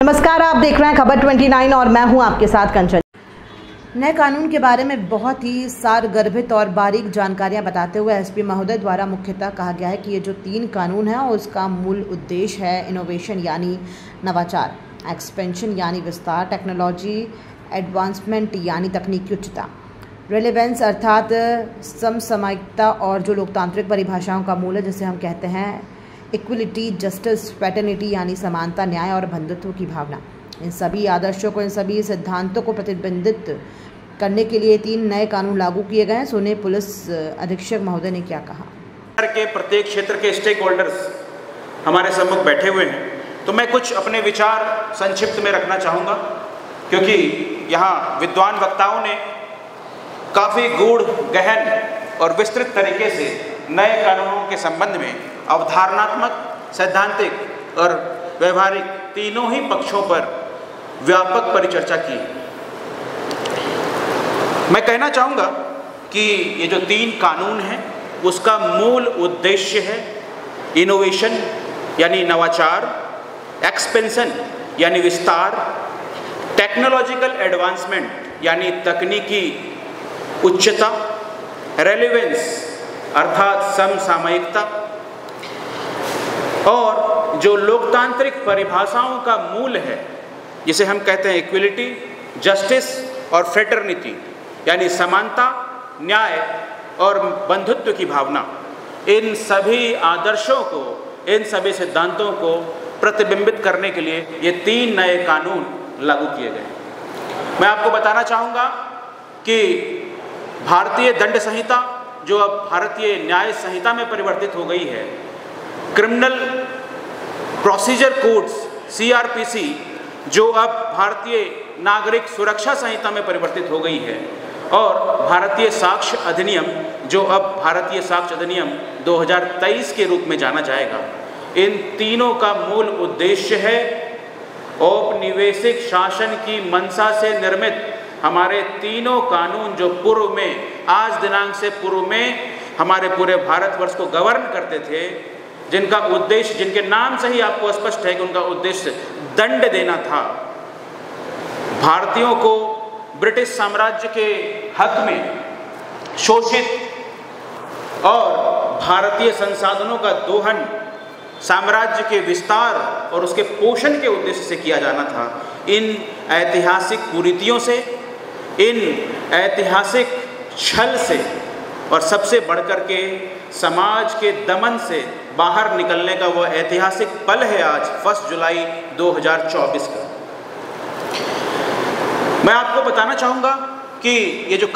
नमस्कार, आप देख रहे हैं खबर 29 और मैं हूं आपके साथ कंचन। नए कानून के बारे में बहुत ही सारगर्भित और बारीक जानकारियां बताते हुए एसपी महोदय द्वारा मुख्यतः कहा गया है कि ये जो 3 कानून है उसका मूल उद्देश्य है इनोवेशन यानी नवाचार, एक्सपेंशन यानी विस्तार, टेक्नोलॉजी एडवांसमेंट यानी तकनीकी उच्चता, रेलेवेंस अर्थात समसामयिकता और जो लोकतांत्रिक परिभाषाओं का मूल है जिसे हम कहते हैं इक्वलिटी, जस्टिस, फ्रेटर्निटी यानी समानता, न्याय और बंधुत्व की भावना। इन सभी आदर्शों को, इन सभी सिद्धांतों को प्रतिबिंबित करने के लिए 3 नए कानून लागू किए गए हैं। सुने पुलिस अधीक्षक महोदय ने क्या कहा। के प्रत्येक क्षेत्र के स्टेक होल्डर्स हमारे सम्मुख बैठे हुए हैं, तो मैं कुछ अपने विचार संक्षिप्त में रखना चाहूँगा, क्योंकि यहाँ विद्वान वक्ताओं ने काफ़ी गूढ़, गहन और विस्तृत तरीके से नए कानूनों के संबंध में अवधारणात्मक, सैद्धांतिक और व्यवहारिक तीनों ही पक्षों पर व्यापक परिचर्चा की। मैं कहना चाहूँगा कि ये जो 3 कानून हैं उसका मूल उद्देश्य है इनोवेशन यानी नवाचार, एक्सपेंशन यानी विस्तार, टेक्नोलॉजिकल एडवांसमेंट यानी तकनीकी उच्चता, रेलेवेंस अर्थात समसामयिकता, और जो लोकतांत्रिक परिभाषाओं का मूल है जिसे हम कहते हैं इक्वलिटी, जस्टिस और फ्रेटर्निटी यानी समानता, न्याय और बंधुत्व की भावना, इन सभी आदर्शों को, इन सभी सिद्धांतों को प्रतिबिंबित करने के लिए ये 3 नए कानून लागू किए गए। मैं आपको बताना चाहूँगा कि भारतीय दंड संहिता जो अब भारतीय न्याय संहिता में परिवर्तित हो गई है, क्रिमिनल प्रोसीजर कोड्स CRPC जो अब भारतीय नागरिक सुरक्षा संहिता में परिवर्तित हो गई है, और भारतीय साक्ष्य अधिनियम जो अब भारतीय साक्ष्य अधिनियम 2023 के रूप में जाना जाएगा, इन तीनों का मूल उद्देश्य है औपनिवेशिक शासन की मंशा से निर्मित हमारे तीनों कानून जो पूर्व में, आज दिनांक से पूर्व में हमारे पूरे भारतवर्ष को गवर्न करते थे, जिनका उद्देश्य, जिनके नाम से ही आपको स्पष्ट है कि उनका उद्देश्य दंड देना था, भारतीयों को ब्रिटिश साम्राज्य के हक में शोषित और भारतीय संसाधनों का दोहन, साम्राज्य के विस्तार और उसके पोषण के उद्देश्य से किया जाना था। इन ऐतिहासिक कुरीतियों से, इन ऐतिहासिक छल से और सबसे बढ़कर के समाज के दमन से बाहर निकलने का वह ऐतिहासिक पल है आज 1 जुलाई 2024 का। मैं आपको बताना चाहूँगा कि ये जो